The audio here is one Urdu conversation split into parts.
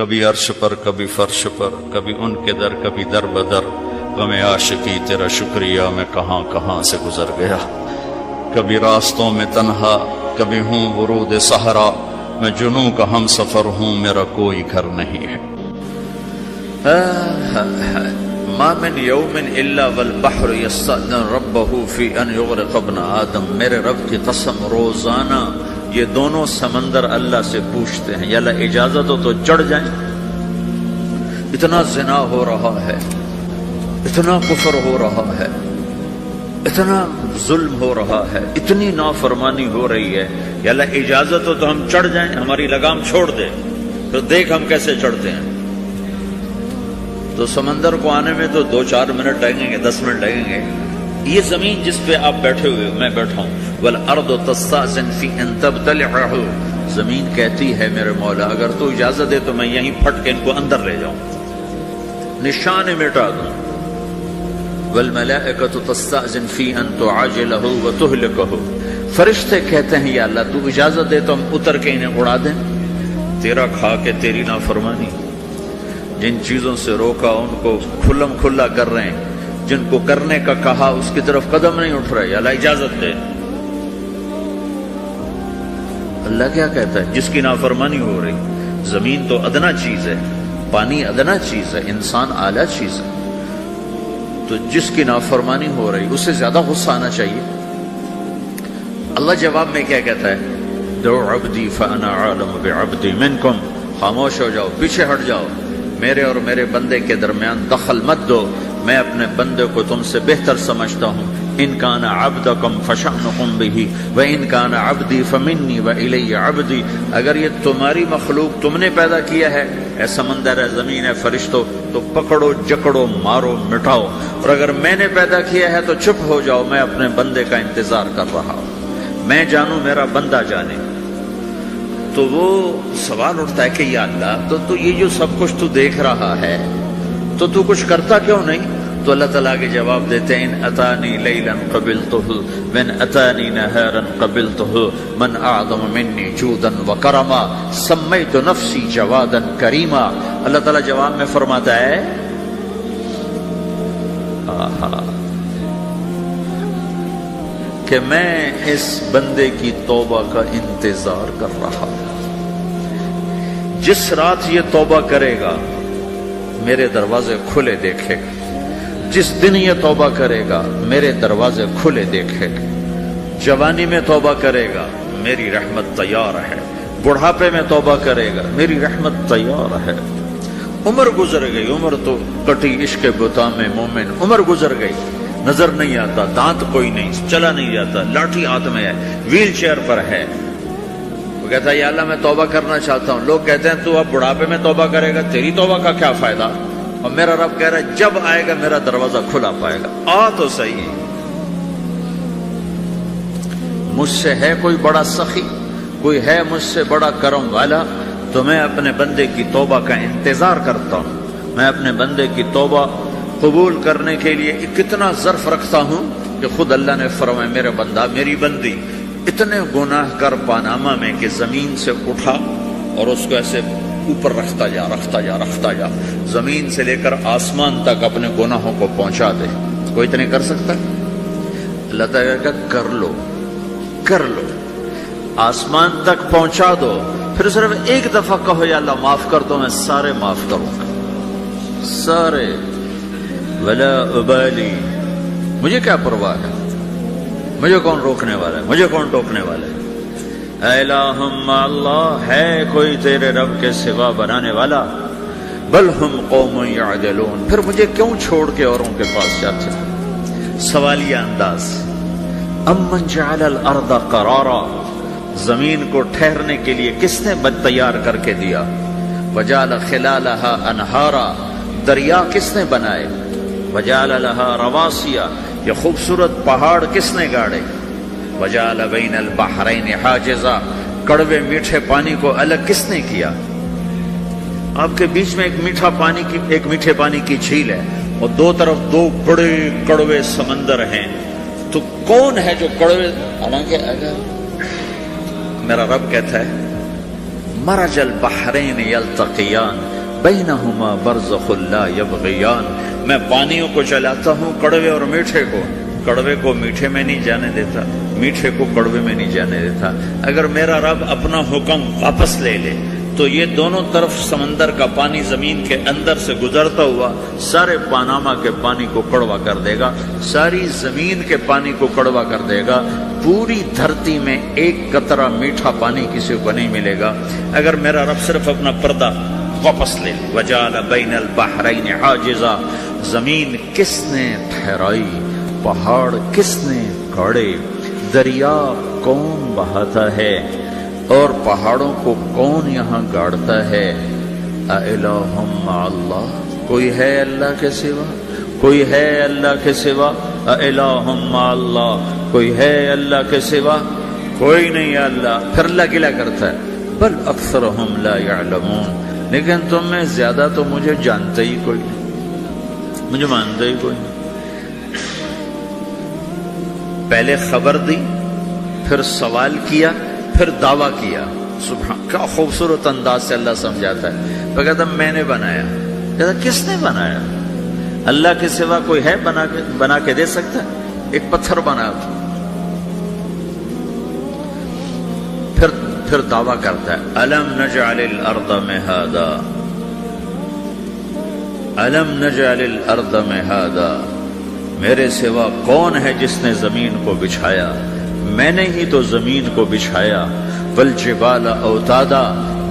کبھی عرش پر کبھی فرش پر، کبھی ان کے در کبھی در بدر، غم عاشقی تیرا شکریہ میں کہاں کہاں سے گزر گیا، کبھی راستوں میں تنہا کبھی ہوں ورود صحرا، میں جنوں کا ہم سفر ہوں میرا کوئی گھر نہیں ہے۔ ما من یوم الا والبحر یستأذن ربہ فی ان یغرق ابن آدم، میرے رب کی قسم روزانہ یہ دونوں سمندر اللہ سے پوچھتے ہیں یا اللہ اجازت ہو تو چڑھ جائیں، اتنا زنا ہو رہا ہے، اتنا کفر ہو رہا ہے، اتنا ظلم ہو رہا ہے، اتنی نافرمانی ہو رہی ہے، یا اللہ اجازت ہو تو ہم چڑھ جائیں، ہماری لگام چھوڑ دے، تو دیکھ ہم کیسے چڑھتے ہیں۔ تو سمندر کو آنے میں تو 2-4 منٹ لگیں گے، 10 منٹ لگیں گے۔ یہ زمین جس پہ آپ بیٹھے ہوئے میں بیٹھا ہوں، والارض تستأذن فی ان تبتلعہ، زمین کہتی ہے میرے مولا اگر تو اجازت دے تو میں یہیں پھٹ کے ان کو اندر لے جاؤں، نشان مٹا دوں۔ والملائکۃ تستأذن فی ان تعاجلہ وتہلکہ، فرشتے کہتے ہیں یا اللہ تو اجازت دے تو ہم اتر کے انہیں اڑا دیں، تیرا کھا کے تیری نافرمانی، جن چیزوں سے روکا ان کو کھلم کھلا کر رہے ہیں، جن کو کرنے کا کہا اس کی طرف قدم نہیں اٹھ رہے، یا اللہ اجازت دے۔ اللہ کیا کہتا ہے جس کی نافرمانی ہو رہی، زمین تو ادنا چیز ہے، پانی ادنا چیز ہے، انسان اعلیٰ چیز ہے، تو جس کی نافرمانی ہو رہی اس سے زیادہ غصہ آنا چاہیے۔ اللہ جواب میں کیا کہتا ہے، دعو عبدی فانا عالم بعبدی منکم، خاموش ہو جاؤ، پیچھے ہٹ جاؤ، میرے اور میرے بندے کے درمیان دخل مت دو، میں اپنے بندے کو تم سے بہتر سمجھتا ہوں۔ ان کان عبدکم فشأنکم بہ وان کان عبدی فمنی والی عبدی، اگر یہ تمہاری مخلوق تم نے پیدا کیا ہے، اے سمندر ہے، زمین ہے، فرشتوں، تو پکڑو جکڑو مارو مٹاؤ، اور اگر میں نے پیدا کیا ہے تو چپ ہو جاؤ، میں اپنے بندے کا انتظار کر رہا ہوں، میں جانوں میرا بندہ جانے۔ تو وہ سوال اٹھتا ہے کہ یا اللہ تو یہ جو سب کچھ تو دیکھ رہا ہے تو کچھ کرتا کیوں نہیں؟ تو اللہ تعالیٰ کے جواب دیتے ہیں، ان اتانی لیلا قبلتہ وان اتانی نہارا قبلتہ من اعظم منی جودا وکرما سمیت نفسی جوادا کریما۔ اللہ تعالیٰ جواب میں فرماتا ہے کہ میں اس بندے کی توبہ کا انتظار کر رہا ہوں، جس رات یہ توبہ کرے گا میرے دروازے کھلے دیکھے گا، جس دن یہ توبہ کرے گا میرے دروازے کھلے دیکھے گا، جوانی میں توبہ کرے گا میری رحمت تیار ہے، بڑھاپے میں توبہ کرے گا میری رحمت تیار ہے، عمر گزر گئی، عمر تو کٹی عشق بتا میں مومن، عمر گزر گئی، نظر نہیں آتا، دانت کوئی نہیں، چلا نہیں جاتا، لاٹھی ہاتھ میں ہے، ویل چیئر پر ہے، وہ کہتا ہے یا اللہ میں توبہ کرنا چاہتا ہوں، لوگ کہتے ہیں تو اب بڑھاپے میں توبہ کرے گا، تیری توبہ کا کیا فائدہ؟ اور میرا رب کہہ رہا ہے جب آئے گا میرا دروازہ کھلا پائے گا، آ تو صحیح، مجھ سے ہے کوئی بڑا سخی، کوئی ہے مجھ سے بڑا کرم والا، تو میں اپنے بندے کی توبہ کا انتظار کرتا ہوں، میں اپنے بندے کی توبہ قبول کرنے کے لیے کتنا ظرف رکھتا ہوں کہ خود اللہ نے فرمایا میرے بندہ میری بندی اتنے گناہ کر پاناما میں کہ زمین سے اٹھا اور اس کو ایسے اوپر رکھتا جا، زمین سے لے کر آسمان تک اپنے گناہوں کو پہنچا دے، کوئی تو نہیں کر سکتا؟ اللہ تعالیٰ کا کر لو، آسمان تک پہنچا دو، پھر صرف ایک دفعہ کہو یا اللہ معاف کر دو، میں سارے معاف کروں گا، سارے، ولا ابالی، مجھے کیا پرواہ ہے، مجھے کون روکنے والا ہے، مجھے کون ٹوکنے والا ہے؟ اے الہم اللہ، ہے کوئی تیرے رب کے سوا بنانے والا؟ بل ہم قوم یعدلون، پھر مجھے کیوں چھوڑ کے اوروں کے پاس جاتے ہیں؟ سوالیہ انداز، امن جعل الارض قرارا، زمین کو ٹھہرنے کے لیے کس نے تیار کر کے دیا؟ وجعل خلالہا انہارا، دریا کس نے بنائے؟ وجعل لہا رواسیا، یہ خوبصورت پہاڑ کس نے گاڑے؟ وجعل بین البحرین حاجزا، کڑوے میٹھے پانی کو الگ کس نے کیا؟ آپ کے بیچ میں ایک میٹھے پانی کی جھیل ہے اور دو طرف دو بڑے کڑوے سمندر ہیں، تو کون ہے جو کڑوے؟ حالانکہ اگر میرا رب کہتا ہے مرج البحرین یلتقیان، بینہما برزخ لا یبغیان، میں پانیوں کو چلاتا ہوں، کڑوے اور میٹھے کو، کڑوے کو میٹھے میں نہیں جانے دیتا، میٹھے کو کڑوے میں نہیں جانے دیتا۔ اگر میرا رب اپنا حکم واپس لے لے تو یہ دونوں طرف سمندر کا پانی زمین کے اندر سے گزرتا ہوا سارے پاناما کے پانی کو کڑوا کر دے گا، ساری زمین کے پانی کو کڑوا کر دے گا، پوری دھرتی میں ایک قطرہ میٹھا پانی کسی کو نہیں ملے گا اگر میرا رب صرف اپنا پردہ واپس لے۔ وجعل بین البحرین حاجزا، زمین کس نے ٹھہرائی، پہاڑ کس نے گاڑے، دریا کون بہاتا ہے اور پہاڑوں کو کون یہاں گاڑتا ہے؟ اِلٰہٌ مع اللہ، کوئی ہے اللہ کے سوا؟ کوئی ہے اللہ کے سوا؟ اِلٰہٌ مع اللہ، کوئی ہے اللہ کے سوا؟ کوئی نہیں ہے اللہ۔ پھر اللہ گلہ کرتا ہے بل اکثرہم لا یعلمون، لیکن تم میں زیادہ تو مجھے جانتے ہی کوئی نہیں، مجھے مانتے ہی کوئی نہیں۔ پہلے خبر دی، پھر سوال کیا، پھر دعویٰ کیا۔ سبحان، کیا خوبصورت انداز سے اللہ سمجھاتا ہے۔ وہ کہتا میں نے بنایا، کہتا کس نے بنایا؟ اللہ کے سوا کوئی ہے بنا کے دے سکتا ہے؟ ایک پتھر بنا تھا۔ پھر دعویٰ کرتا ہے الم نجعل الارض مہادا، الم نجعل الارض مہادا، میرے سوا کون ہے جس نے زمین کو بچھایا؟ میں نے ہی تو زمین کو بچھایا۔ والجبال اوتادا،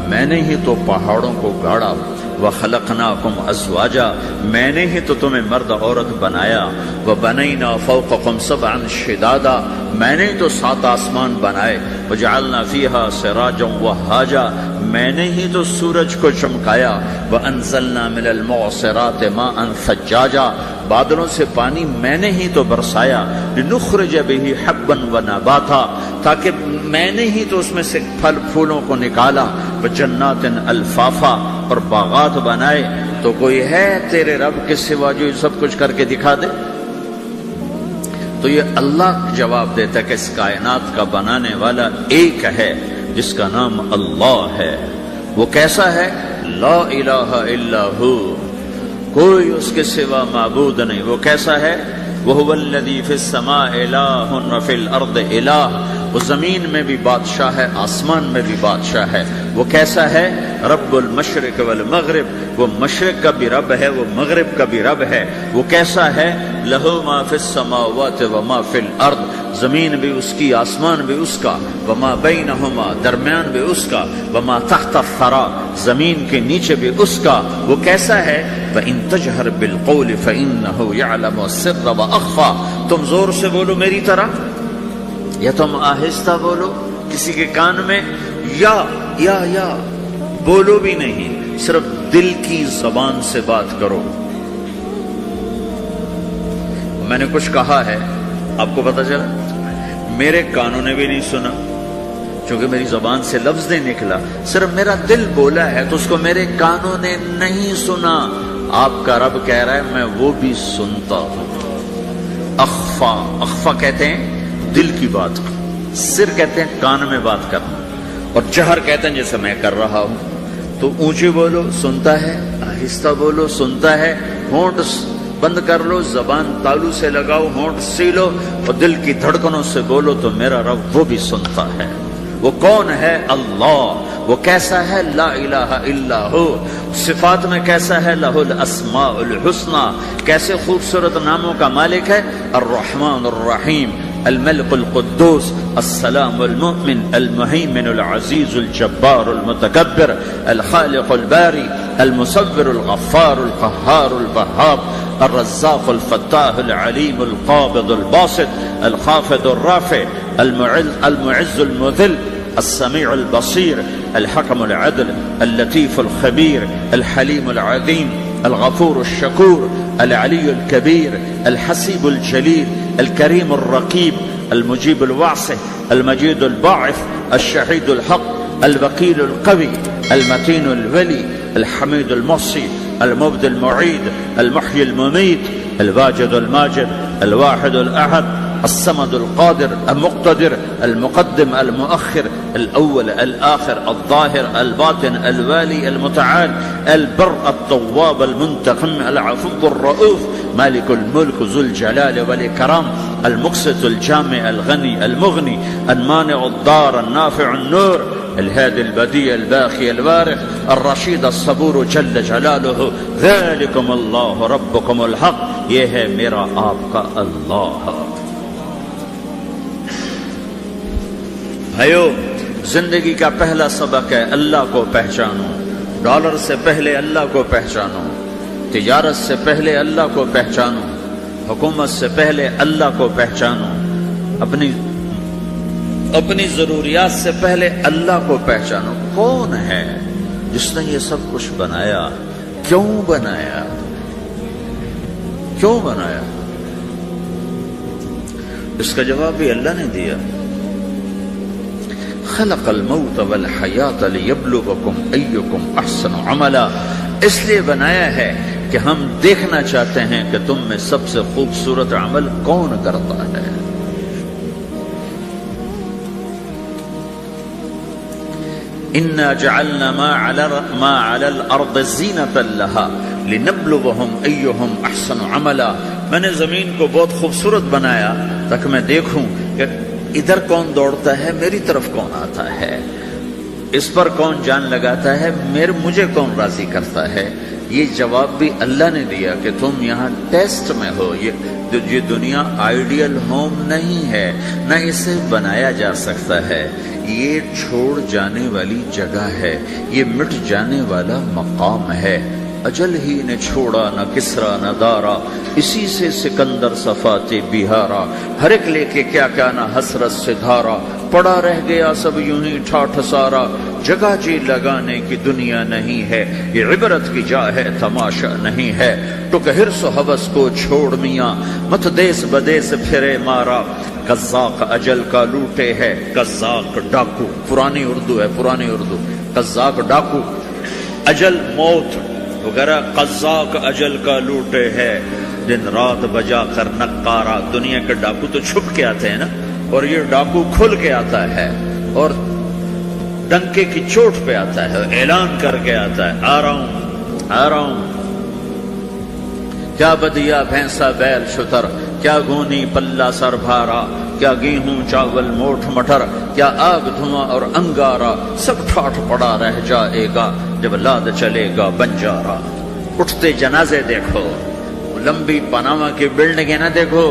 میں نے ہی تو پہاڑوں کو گاڑا۔ وخلقناکم ازواجا، میں نے ہی تو تمہیں مرد عورت بنایا۔ وبنینا فوقکم سبعا شدادا، میں نے ہی تو 7 آسمان بنائے۔ وجعلنا فیہا سراجا وہاجا، میں نے ہی تو سورج کو چمکایا۔ وانزلنا من المعصرات ماء ثجاجا، بادلوں سے پانی میں نے ہی تو برسایا۔ لنخرج به حبا ونباتا، تاکہ میں نے ہی تو اس میں سے پھل پھولوں کو نکالا۔ وجنات الفافا، اور باغات بنائے۔ تو کوئی ہے تیرے رب کے سوا جو یہ سب کچھ کر کے دکھا دے؟ تو یہ اللہ جواب دیتا ہے کہ اس کائنات کا بنانے والا ایک ہے جس کا نام اللہ ہے۔ وہ کیسا ہے؟ لا الہ الا ہو، کوئی اس کے سوا معبود نہیں۔ وہ کیسا ہے؟ وَهُوَ الَّذِي فِي السَّمَاءِ إِلَٰهٌ وَفِي الْأَرْضِ إِلَٰهٌ، وہ زمین میں بھی بادشاہ ہے، آسمان میں بھی بادشاہ ہے۔ وہ کیسا ہے؟ رب المشرق والمغرب، وہ مشرق کا بھی رب ہے، وہ مغرب کا بھی رب ہے۔ وہ کیسا ہے؟ لَهُ مَا فِي السَّمَاوَاتِ وَمَا فِي الْأَرْضِ، زمین بھی اس کی، آسمان بھی اس کا۔ وَمَا بَيْنَهُمَا، درمیان بھی اس کا۔ وَمَا تَحْتَ الثَّرَىٰ، زمین کے نیچے بھی اس کا۔ وہ کیسا ہے؟ وَإِن تَجْهَرْ بِالْقَوْلِ فَإِنَّهُ يَعْلَمُ السِّرَّ وَأَخْفَىٰ، تم زور سے بولو میری طرح یا تم آہستہ بولو کسی کے کان میں، یا بولو بھی نہیں، صرف دل کی زبان سے بات کرو۔ میں نے کچھ کہا ہے، آپ کو پتا چلا، میرے کانوں نے بھی نہیں سنا چونکہ میری زبان سے لفظ نہیں نکلا، صرف میرا دل بولا ہے تو اس کو میرے کانوں نے نہیں سنا۔ آپ کا رب کہہ رہا ہے میں وہ بھی سنتا ہوں۔ اخفا، اخفا کہتے ہیں دل کی بات، سر کہتے ہیں کان میں بات کرنا، اور جہر کہتے ہیں جیسے میں کر رہا ہوں۔ تو اونچی بولو سنتا ہے، آہستہ بولو سنتا ہے، ہونٹ بند کر لو، زبان تالو سے لگاؤ، ہونٹ سیلو اور دل کی دھڑکنوں سے بولو تو میرا رب وہ بھی سنتا ہے۔ وہ کون ہے؟ اللہ۔ وہ کیسا ہے؟ لا الہ الا ہو۔ صفات میں کیسا ہے؟ لہ الاسماء الحسنی، کیسے خوبصورت ناموں کا مالک ہے؟ الرحمن الرحیم، الملك القدوس، السلام المؤمن، المهيمن العزيز الجبار المتكبر، الخالق الباري، المصور الغفار القهار الوهاب، الرزاق الفتاح العليم القابض الباسط، الخافض الرافع، المعز المذل، السميع البصير، الحكم العدل، اللطيف الخبير، الحليم العظيم، الغفور الشكور، العلي الكبير، الحسيب الجليل، الكريم الرقيب، المجيب الواسع، المجيد الباعث، الشهيد الحق، الوكيل القوي، المتين الولي، الحميد المحصي، المبدي المعيد، المحيي المميت، الواجد الماجد، الواحد الأحد، الصمد القادر المقتدر المقدم المؤخر الأول الآخر الظاهر الباطن الوالي المتعال البر التواب المنتقم العفو الرؤوف مالك الملك ذو الجلال والإكرام المقسط الجامع الغني المغني المانع الضار النافع النور الهادي البديع الباقي الوارث الرشيد الصبور جل جلالہ ذلكم اللہ ربکم الحق، یہ ہے میرا آپ کا اللہ۔ بھائیو، زندگی کا پہلا سبق ہے اللہ کو پہچانو۔ ڈالر سے پہلے اللہ کو پہچانو، تجارت سے پہلے اللہ کو پہچانو، حکومت سے پہلے اللہ کو پہچانو، اپنی ضروریات سے پہلے اللہ کو پہچانو۔ کون ہے جس نے یہ سب کچھ بنایا؟ کیوں بنایا؟ کیوں بنایا؟ اس کا جواب بھی اللہ نے دیا۔ خلق الموت والحیات لیبلوکم ایکم احسن عملا، اس لیے بنایا ہے کہ ہم دیکھنا چاہتے ہیں کہ تم میں سب سے خوبصورت عمل کون کرتا ہے۔ اِنَّا جَعَلْنَا مَا عَلَى الْأَرْضِ زِينَةً لَهَا لِنَبْلُوَهُمْ أَيُّهُمْ أَحْسَنُ عَمَلًا، میں نے زمین کو بہت خوبصورت بنایا تاکہ میں دیکھوں کہ ادھر کون دوڑتا ہے، میری طرف کون آتا ہے، اس پر کون جان لگاتا ہے، مجھے کون راضی کرتا ہے۔ یہ جواب بھی اللہ نے دیا کہ تم یہاں ٹیسٹ میں ہو۔ یہ دنیا آئیڈیل ہوم نہیں ہے، نہ اسے بنایا جا سکتا ہے۔ یہ چھوڑ جانے والی جگہ ہے، یہ مٹ جانے والا مقام ہے۔ اجل ہی نے چھوڑا نہ کسرا نہ دارا، اسی سے سکندر صفات بہارا، ہر ایک لے کے کیا کیا نہ حسرت سے دھارا، پڑا رہ گیا سب یوں ہی ٹھاٹھ سارا، جگہ جی لگانے کی دنیا نہیں ہے، یہ عبرت کی جا ہے تماشا نہیں ہے۔ ٹک حرص و حوث کو چھوڑ میاں، مت دیس بدیس پھرے مارا، قزاق اجل کا لوٹے ہے، قزاق ڈاکو، پرانی اردو ہے، پرانی اردو، قزاق ڈاکو، اجل موت وغیرہ، قزاق اجل کا لوٹے ہے، دن رات بجا کر نقارا۔ دنیا کے ڈاکو تو چھپ کے آتے ہیں نا، اور یہ ڈاکو کھل کے آتا ہے اور ڈنکے کی چوٹ پہ آتا ہے، اعلان کر کے آتا ہے، آ رہا ہوں آ رہا ہوں۔ کیا بدیا بھینسا بیل شتر، کیا گونی پلہ سر بھارا، کیا گیہوں چاول موٹھ مٹر، کیا آگ دھواں اور انگارا، سب ٹھاٹھ پڑا رہ جائے گا جب لاد چلے گا بنجارا۔ اٹھتے جنازے دیکھو، لمبی پاناما کی بلڈنگیں نہ دیکھو،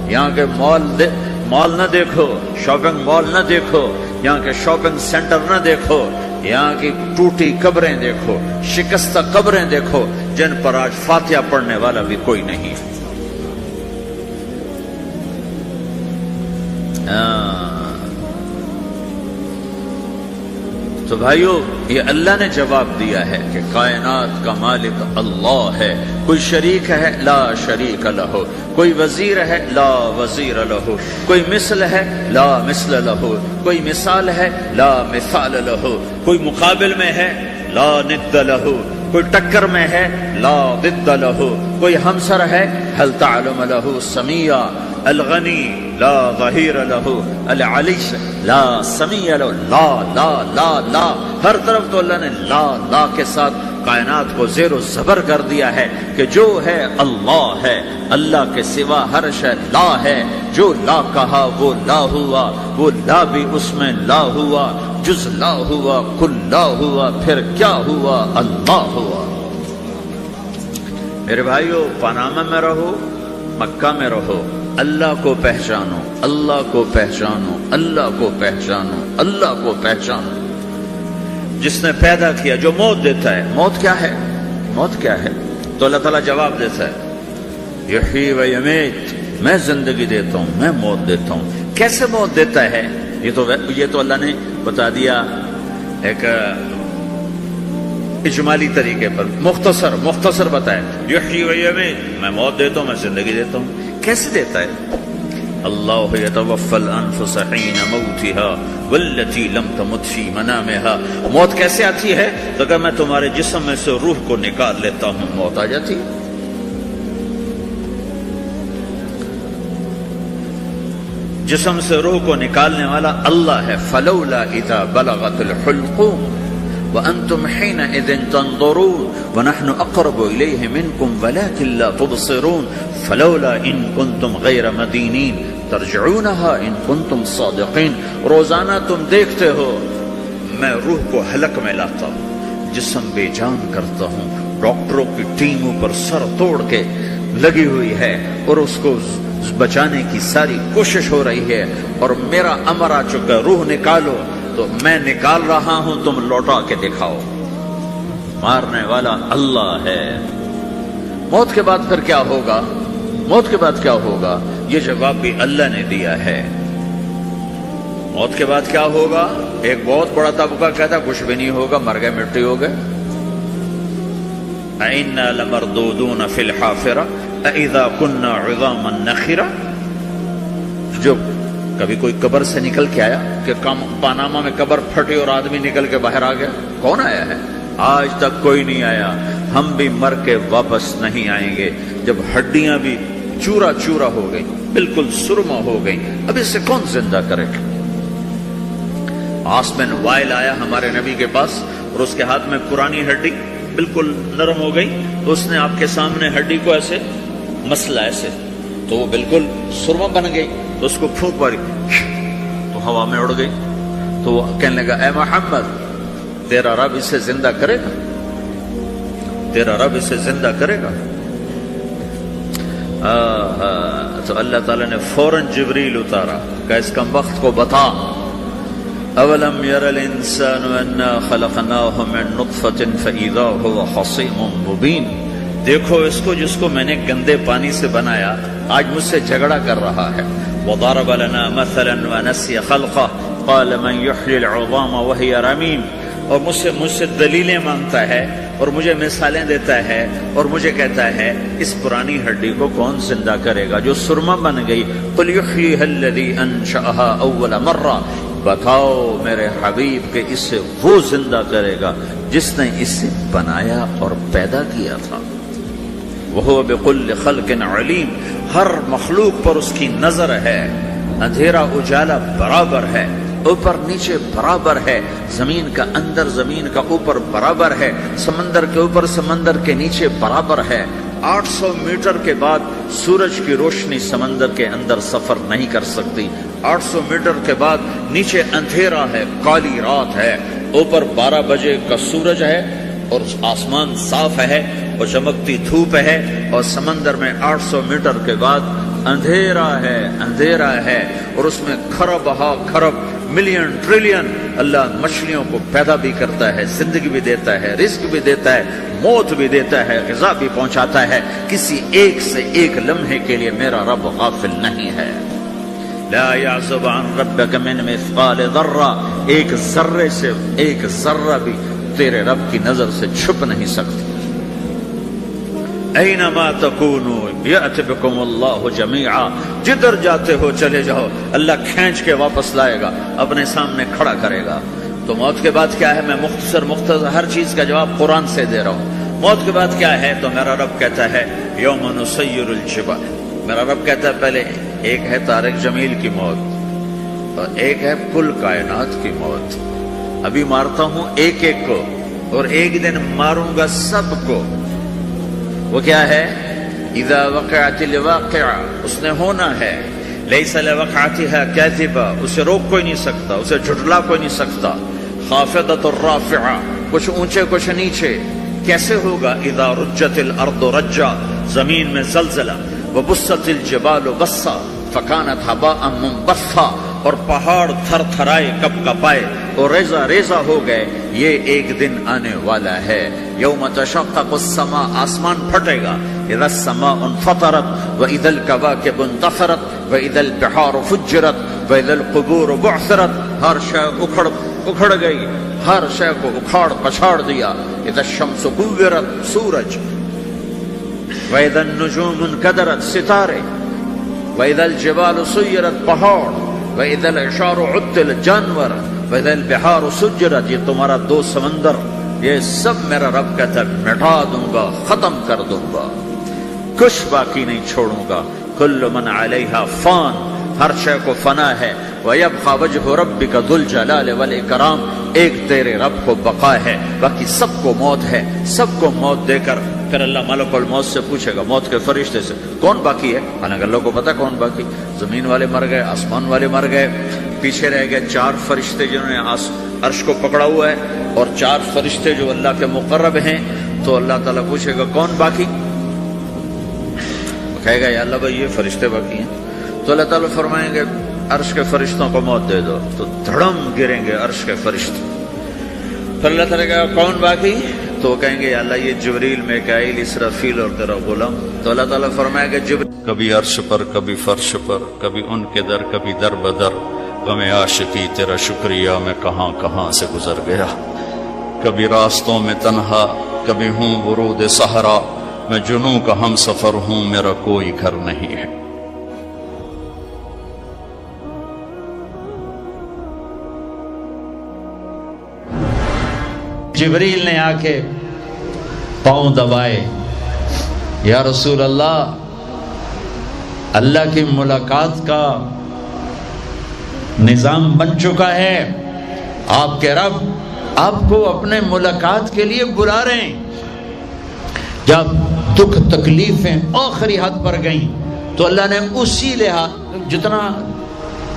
یہاں کے مال نہ دیکھو، شاپنگ مال نہ دیکھو، یہاں کے شاپنگ سینٹر نہ دیکھو، یہاں کی ٹوٹی قبریں دیکھو، شکستہ قبریں دیکھو، جن پر آج فاتحہ پڑھنے والا بھی کوئی نہیں۔ تو بھائیو، یہ اللہ نے جواب دیا ہے کہ کائنات کا مالک اللہ ہے، کوئی شریک ہے لا شریک لہ، کوئی وزیر ہے لا وزیر لہ، کوئی مثل ہے لا مثل لہ، کوئی مثال ہے لا مثال لہ، کوئی مقابل میں ہے لا ند لہ، کوئی ٹکر میں ہے لا ضد لہ، کوئی ہمسر ہے هل تعلم لہ سمیہ، الغنی لا ظہیر لہ، العلی لا سمیع لہ، لا لا لا لا، ہر طرف تو اللہ نے لا لا کے ساتھ کائنات کو زیر و زبر کر دیا ہے کہ جو ہے اللہ ہے، اللہ کے سوا ہر شے لا ہے۔ جو لا کہا وہ لا ہوا، وہ لا بھی اس میں لا ہوا، جز لا ہوا کل لا ہوا، پھر کیا ہوا؟ اللہ ہوا۔ میرے بھائیو، پاناما میں رہو، مکہ میں رہو، اللہ کو پہچانو، اللہ کو پہچانو، اللہ کو پہچانو، اللہ کو پہچانو۔ جس نے پیدا کیا، جو موت دیتا ہے، موت کیا ہے؟ موت کیا ہے؟ تو اللہ تعالیٰ جواب دیتا ہے، یحیی و یمیت، میں زندگی دیتا ہوں، میں موت دیتا ہوں۔ کیسے موت دیتا ہے؟ یہ تو اللہ نے بتا دیا ایک اجمالی طریقے پر، مختصر بتایا، یحیی و یمیت، میں موت دیتا ہوں، میں زندگی دیتا ہوں۔ کیسے دیتا ہے؟ اللہ یتوفی الانفس حین موتها والتی لم تمت فی منامها۔ موت کیسے آتی ہے؟ تو کہ میں تمہارے جسم میں سے روح کو نکال لیتا ہوں، موت آ جاتی ہے۔ جسم سے روح کو نکالنے والا اللہ ہے. فلولا اذا بلغت الحلقوم وانتم حينئذ تنظرون ونحن اقرب اليه منكم ولكن لا تبصرون فلولا ان كنتم غير مدينين ترجعونها ان كنتم صادقين. روزانہ تم دیکھتے ہو میں روح کو حلق میں لاتا ہوں، جسم بے جان کرتا ہوں، ڈاکٹروں کی ٹیم اوپر سر توڑ کے لگی ہوئی ہے اور اس کو بچانے کی ساری کوشش ہو رہی ہے، اور میرا امر آ چکا روح نکالو تو میں نکال رہا ہوں، تم لوٹا کے دکھاؤ. مارنے والا اللہ ہے. موت کے بعد پھر کیا ہوگا؟ موت کے بعد کیا ہوگا؟ یہ جواب بھی اللہ نے دیا ہے. موت کے بعد کیا ہوگا؟ ایک بہت بڑا طبقہ کہتا کچھ بھی نہیں ہوگا، مر گئے، مٹی ہو گئے. اِنَّا لَمَرْدُودُونَ فِي الْحَافِرَةِ اَإِذَا كُنَّا عِظَامًا نَخِرَةً. جو کبھی کوئی قبر سے نکل کے آیا کہ پاناما میں قبر پھٹی اور آدمی نکل کے باہر آ گیا؟ کون آیا ہے؟ آج تک کوئی نہیں آیا. ہم بھی مر کے واپس نہیں آئیں گے. جب ہڈیاں بھی چورا چورا ہو گئی، بالکل سرما ہو گئی، اب اس سے کون زندہ کرے گا؟ آسمن وائل آیا ہمارے نبی کے پاس اور اس کے ہاتھ میں پرانی ہڈی بالکل نرم ہو گئی، تو اس نے آپ کے سامنے ہڈی کو ایسے مسلا ایسے، تو وہ بالکل سرما بن گئی. تو اس کو پھونک ماری تو ہوا میں اڑ گئی. تو وہ کہنے لگا اے محمد تیرا رب اسے زندہ کرے گا؟ تیرا رب اسے زندہ کرے گا؟ تو اللہ تعالیٰ نے فوراً جبریل اتارا کہ اس کم وقت کو بتا اولم یر الانسان انا خلقناہ من نطفۃ فاذا هو خصیم مبین. دیکھو اس کو جس کو میں نے گندے پانی سے بنایا، آج مجھ سے جھگڑا کر رہا ہے. وضرب لنا مثلا ونسی خلقہ قال من یحیی العظام وہی رمیم. اور مجھ سے دلیلیں مانگتا ہے اور مجھے مثالیں دیتا ہے اور مجھے کہتا ہے اس پرانی ہڈی کو کون زندہ کرے گا جو سرما بن گئی. قل یحییھا الذی انشأھا اول مرہ. بتاؤ میرے حبیب کہ اسے وہ زندہ کرے گا جس نے اسے بنایا اور پیدا کیا تھا. وہو بکل خلق علیم. ہر مخلوق پر اس کی نظر ہے. اندھیرا اجالا برابر ہے، اوپر نیچے برابر ہے، زمین کا اندر زمین کا اوپر برابر ہے، سمندر کے اوپر سمندر کے نیچے برابر ہے. 800 میٹر کے بعد سورج کی روشنی سمندر کے اندر سفر نہیں کر سکتی. 800 میٹر کے بعد نیچے اندھیرا ہے، کالی رات ہے، اوپر 12 بجے کا سورج ہے اور آسمان صاف ہے اور چمکتی دھوپ ہے، اور سمندر میں 800 میٹر کے بعد اندھیرا ہے اور اس میں کھرب ہا کھرب ملین ٹریلین اللہ مچھلیوں کو پیدا بھی کرتا ہے، زندگی بھی دیتا ہے، رزق بھی دیتا ہے، موت بھی دیتا ہے، غذا بھی پہنچاتا ہے. کسی ایک سے ایک لمحے کے لیے میرا رب غافل نہیں ہے. لا يعزب عن ربك من مثقال ذرہ. ایک ذرے سے ایک ذرہ بھی تیرے رب کی نظر سے چھپ نہیں سکتی. اینما تکونوا یأت بکم اللہ جمیعا. جدھر جاتے ہو چلے جاؤ، اللہ کھینچ کے واپس لائے گا، اپنے سامنے کھڑا کرے گا. تو موت کے بعد کیا ہے؟ میں مختصر ہر چیز کا جواب قرآن سے دے رہا ہوں. موت کے بعد کیا ہے؟ تو میرا رب کہتا ہے یوم نسیر الجبال. میرا رب کہتا ہے پہلے ایک ہے طارق جمیل کی موت اور ایک ہے کل کائنات کی موت. ابھی مارتا ہوں ایک ایک کو اور ایک دن ماروں گا سب کو. وہ کیا ہے؟ اذا وقعت الواقعہ. اس نے ہونا ہے. لیس لوقعتها کاذبہ. اسے روک کوئی نہیں سکتا، اسے جھٹلا کوئی نہیں سکتا. خافضۃ الرافعہ. کچھ اونچے کچھ نیچے. کیسے ہوگا؟ اذا رجت الارض رجا. زمین میں زلزلہ. وبست الجبال بسا فکانت هباء منبثا. اور پہاڑ تھر تھرائے کپ کپائے اور ریزہ ریزہ ہو گئے. یہ ایک دن آنے والا ہے. یوم تشقق السماء. آسمان پھٹے گا. اذا السماء انفطرت واذا الكواكب انتثرت واذا البحار فجرت واذا القبور بعثرت. ہر شے اکھڑ گئی، ہر شے کو اکھاڑ پچھاڑ دیا. اذا الشمس كورت. سورج. واذا النجوم انكدرت. ستارے. واذا الجبال سيرت. پہاڑ. وَإِذَا الْعِشَارُ عُطِّلَتْ. جانور. وَإِذَا الْبِحَارُ سُجِّرَتْ. یہ تمہارا 2 سمندر، یہ سب میرا رب کہتا ہے مٹا دوں گا، ختم کر دوں گا، کچھ باقی نہیں چھوڑوں گا. كُلُّ مَنْ عَلَيْهَا فان. ہر شے کو فنا ہے، وَيَبْقَى وَجْهُ رَبِّكَ ذُو الْجَلَالِ وَالْإِكْرَامِ، ایک تیرے رب کو بقا ہے، باقی سب کو موت ہے۔ سب کو موت دے کر پھر اللہ ملک الموت سے پوچھے گا، موت کے فرشتے سے، کون باقی ہے؟ حالانکہ اللہ کو پتا کون باقی، زمین والے مر گئے، آسمان والے مر گئے، پیچھے رہ گئے 4 فرشتے جنہوں نے عرش کو پکڑا ہوا ہے، اور 4 فرشتے جو اللہ کے مقرب ہیں۔ تو اللہ تعالیٰ پوچھے گا کون باقی؟ کہے گا یا اللہ بھائی یہ فرشتے باقی ہیں۔ تو اللہ تعالیٰ فرمائیں گے عرش کے فرشتوں کو موت دے دو، تو دھڑم گریں گے عرش کے فرشتے۔ پھر اللہ تعالیٰ کہے گا کون باقی؟ تو کہیں گے یا اللہ یہ جبریل، میکائیل، اسرافیل اور تیرا غلام۔ تو اللہ تعالیٰ فرمائے گا جبریل کبھی عرش پر، کبھی فرش پر، کبھی ان کے در، کبھی در بدر، غم عاشقی تیرا شکریہ میں کہاں کہاں سے گزر گیا، کبھی راستوں میں تنہا، کبھی ہوں ورود صحرا، میں جنوں کا ہم سفر ہوں، میرا کوئی گھر نہیں ہے۔ جبریل نے آ کے پاؤں دبائے، یا رسول اللہ، اللہ کی ملاقات کا نظام بن چکا ہے، آپ کے رب آپ کو اپنے ملاقات کے لیے بلا رہے ہیں۔ جب دکھ تکلیفیں آخری حد پر گئیں تو اللہ نے اسی لحاظ، جتنا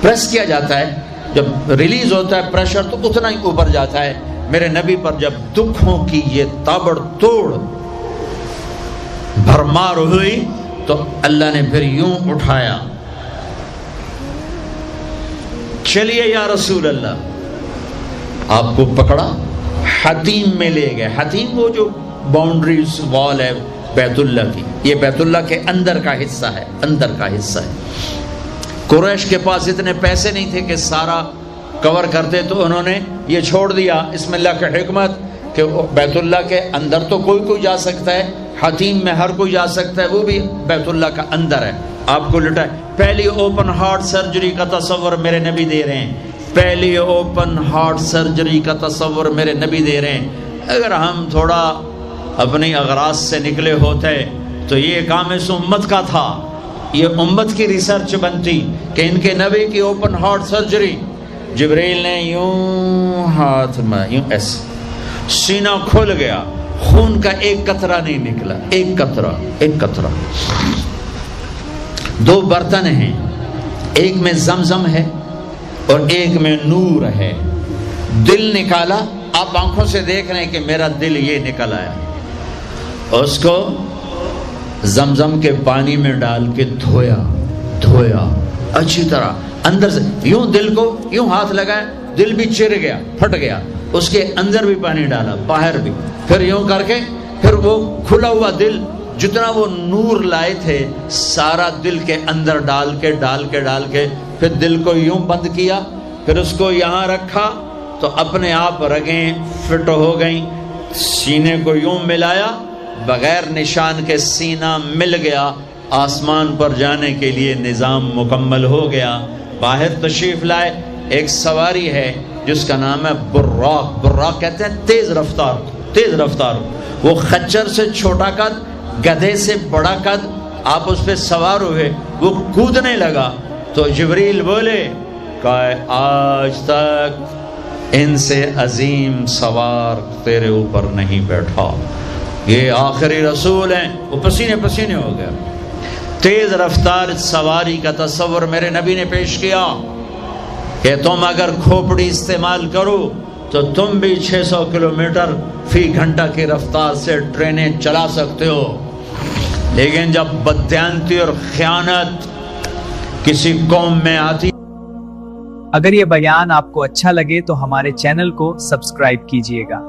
پریس کیا جاتا ہے، جب ریلیز ہوتا ہے پریشر تو اتنا ہی اوپر جاتا ہے، میرے نبی پر جب دکھوں کی یہ تابڑ توڑ بھرمار ہوئی تو اللہ نے پھر یوں اٹھایا، چلیے یا رسول اللہ، آپ کو پکڑا، حتیم میں لے گئے۔ حتیم وہ جو باؤنڈریز وال ہے بیت اللہ کی، یہ بیت اللہ کے اندر کا حصہ ہے، اندر کا حصہ ہے۔ قریش کے پاس اتنے پیسے نہیں تھے کہ سارا کور کرتے، تو انہوں نے یہ چھوڑ دیا۔ اس میں اللہ کی حکمت کہ بیت اللہ کے اندر تو کوئی جا سکتا ہے، حتیم میں ہر کوئی جا سکتا ہے، وہ بھی بیت اللہ کا اندر ہے۔ آپ کو لٹائے، پہلی اوپن ہارٹ سرجری کا تصور میرے نبی دے رہے ہیں، پہلی اوپن ہارٹ سرجری کا تصور میرے نبی دے رہے ہیں۔ اگر ہم تھوڑا اپنی اغراض سے نکلے ہوتے تو یہ کام اس امت کا تھا، یہ امت کی ریسرچ بنتی کہ ان کے نبی کی اوپن ہارٹ سرجری۔ جبریل نے یوں ہاتھ میں یوں ایسے، سینہ کھل گیا، خون کا ایک قطرہ نہیں نکلا، ایک قطرہ۔ 2 برتن ہیں، ایک میں زمزم ہے اور ایک میں نور ہے۔ دل نکالا، آپ آنکھوں سے دیکھ رہے ہیں کہ میرا دل یہ نکل آیا، اس کو زمزم کے پانی میں ڈال کے دھویا اچھی طرح اندر سے، یوں دل کو یوں ہاتھ لگایا، دل بھی چر گیا، پھٹ گیا، اس کے اندر بھی پانی ڈالا، باہر بھی، پھر یوں کر کے، پھر وہ کھلا ہوا دل جتنا وہ نور لائے تھے سارا دل کے اندر ڈال کے پھر دل کو یوں بند کیا، پھر اس کو یہاں رکھا تو اپنے آپ رگیں فٹ ہو گئیں، سینے کو یوں ملایا، بغیر نشان کے سینہ مل گیا، آسمان پر جانے کے لیے نظام مکمل ہو گیا۔ باہر تشریف لائے، ایک سواری ہے جس کا نام ہے براق، براق کہتے ہیں تیز رفتار، وہ خچر سے چھوٹا قد، گدھے سے بڑا قد، آپ اس پہ سوار ہوئے، وہ کودنے لگا تو جبریل بولے کہ آج تک ان سے عظیم سوار تیرے اوپر نہیں بیٹھا، یہ آخری رسول ہیں۔ وہ پسینے ہو گیا۔ تیز رفتار سواری کا تصور میرے نبی نے پیش کیا کہ تم اگر کھوپڑی استعمال کرو تو تم بھی 600 کلومیٹر فی گھنٹہ کی رفتار سے ٹرینیں چلا سکتے ہو، لیکن جب بددیانتی اور خیانت کسی قوم میں آتی۔ اگر یہ بیان آپ کو اچھا لگے تو ہمارے چینل کو سبسکرائب کیجیے گا۔